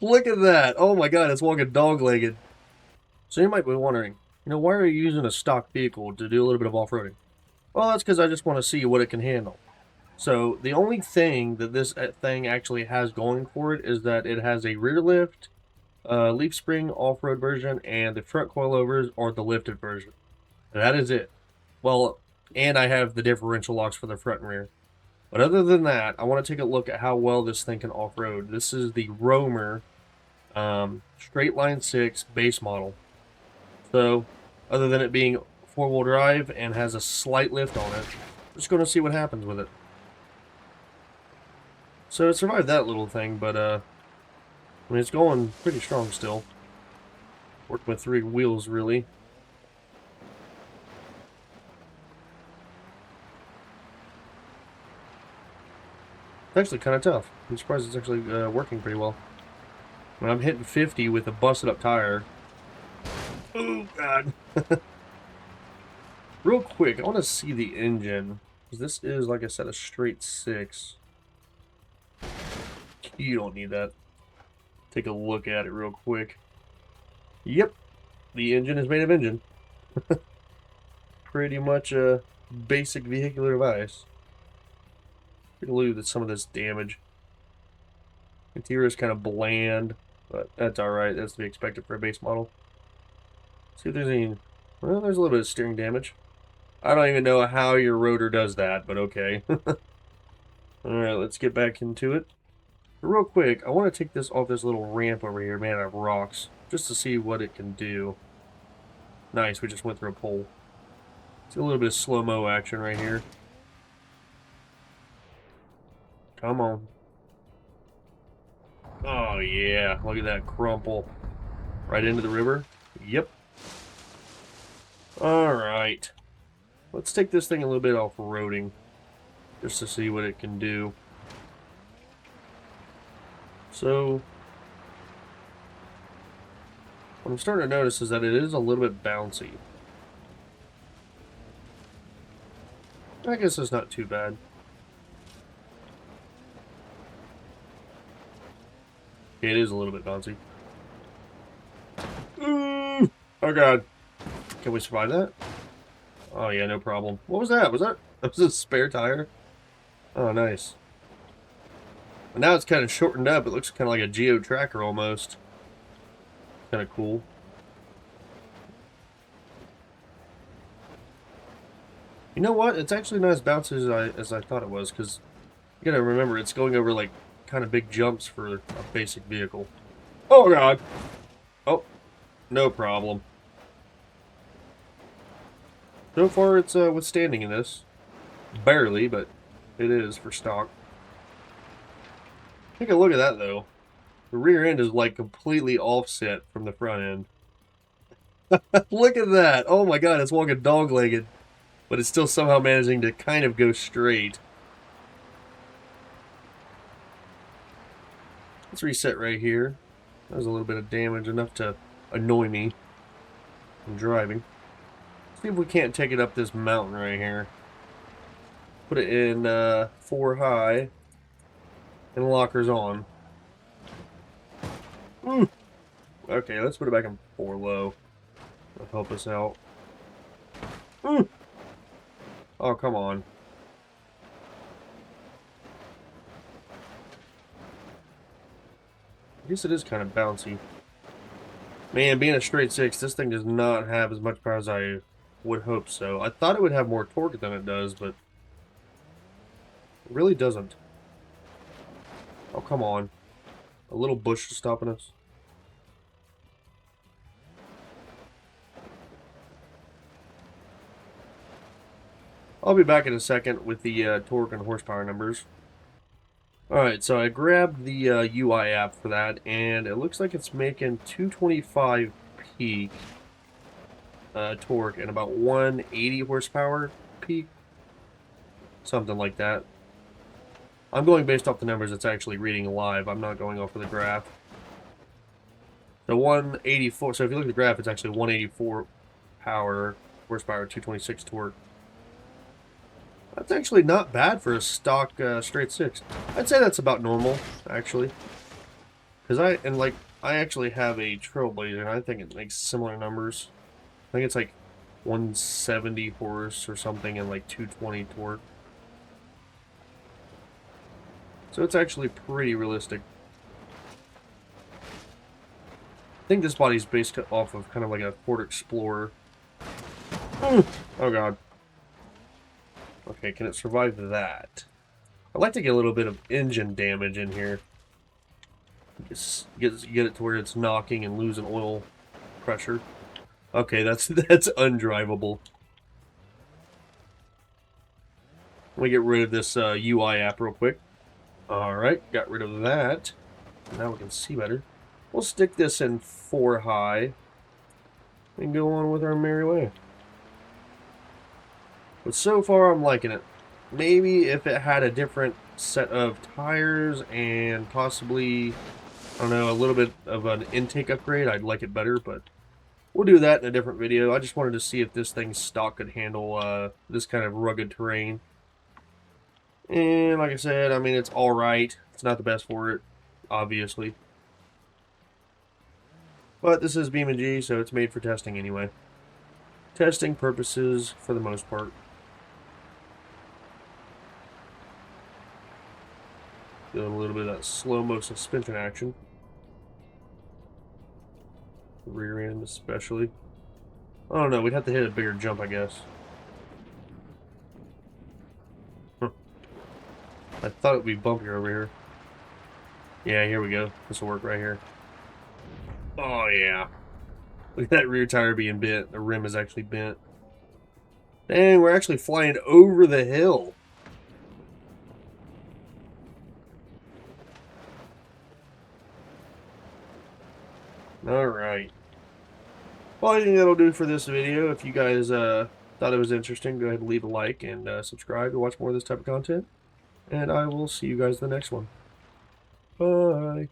Look at that. Oh my god, it's walking dog-legged. So you might be wondering, why are you using a stock vehicle to do a little bit of off-roading? Well, that's because I just want to see what it can handle. So the only thing that this thing actually has going for it is that it has a rear lift, leaf spring off-road version, and the front coilovers are the lifted version. That is it. Well, and I have the differential locks for the front and rear. But other than that, I want to take a look at how well this thing can off-road. This is the Roamer straight line 6 base model. So, other than it being four-wheel drive and has a slight lift on it, we're just going to see what happens with it. So it survived that little thing, but I mean, it's going pretty strong still. Working with 3 wheels, really. It's actually kind of tough. I'm surprised it's actually working pretty well. When I'm hitting 50 with a busted up tire. Oh, God. Real quick, I want to see the engine. Because this is, like I said, a straight 6. You don't need that. Take a look at it real quick. Yep. The engine is made of engine. Pretty much a basic vehicular device. Take a look at some of this damage. Interior is kind of bland, but that's alright. That's to be expected for a base model. See if there's any... Well, there's a little bit of steering damage. I don't even know how your rotor does that, but okay. Alright, let's get back into it. But real quick, I want to take this off this little ramp over here, man, of rocks, just to see what it can do. Nice, we just went through a pole. See a little bit of slow-mo action right here. Come on. Oh, yeah. Look at that crumple. Right into the river? Yep. Alright. Let's take this thing a little bit off-roading. Just to see what it can do. So, what I'm starting to notice is that it is a little bit bouncy. I guess it's not too bad. It is a little bit bouncy. Ooh! Oh god. Can we survive that? Oh yeah, no problem. What was that? Was that a spare tire? Oh, nice. And now it's kind of shortened up. It looks kind of like a Geo Tracker almost. Kind of cool. You know what? It's actually not as bouncy as I thought it was, because you gotta remember it's going over like kind of big jumps for a basic vehicle. Oh god. Oh, no problem. So far it's withstanding in this. Barely, but it is for stock. Take a look at that though. The rear end is like completely offset from the front end. Look at that. Oh my god, it's walking dog-legged. But it's still somehow managing to kind of go straight. Let's reset right here. That was a little bit of damage, enough to annoy me from driving. See if we can't take it up this mountain right here. Put it in 4 high. And lockers on. Ooh. Okay, let's put it back in 4 low. That'll help us out. Ooh. Oh, come on. I guess it is kind of bouncy. Man, being a straight 6, this thing does not have as much power as I would hope so. I thought it would have more torque than it does, but it really doesn't. Oh, come on. A little bush is stopping us. I'll be back in a second with the torque and horsepower numbers. Alright, so I grabbed the UI app for that, and it looks like it's making 225 peak torque and about 180 horsepower peak. Something like that. I'm going based off the numbers it's actually reading live. I'm not going off of the graph. So 184, so if you look at the graph, it's actually 184 horsepower, 226 torque. That's actually not bad for a stock straight 6. I'd say that's about normal, actually. Because I actually have a Trailblazer, and I think it makes similar numbers. I think it's like 170 horse or something and like 220 torque. So it's actually pretty realistic. I think this body's based off of kind of like a Ford Explorer. Oh god. Okay, can it survive that? I'd like to get a little bit of engine damage in here. Get it to where it's knocking and losing oil pressure. Okay, that's undrivable. Let me get rid of this UI app real quick. Alright, got rid of that. Now we can see better. We'll stick this in 4 high and go on with our merry way. But so far I'm liking it. Maybe if it had a different set of tires and possibly, I don't know, a little bit of an intake upgrade, I'd like it better, but we'll do that in a different video. I just wanted to see if this thing's stock could handle this kind of rugged terrain. And like I said, I mean, it's alright. It's not the best for it, obviously. But this is BeamNG, so it's made for testing anyway. Testing purposes for the most part. Doing a little bit of that slow-mo suspension action. The rear end especially. I don't know, we'd have to hit a bigger jump, I guess. Huh. I thought it would be bumpier over here. Yeah, here we go. This will work right here. Oh, yeah. Look at that rear tire being bent. The rim is actually bent. Dang, we're actually flying over the hill. Alright. Well, I think that'll do for this video. If you guys thought it was interesting, go ahead and leave a like and subscribe to watch more of this type of content. And I will see you guys in the next one. Bye.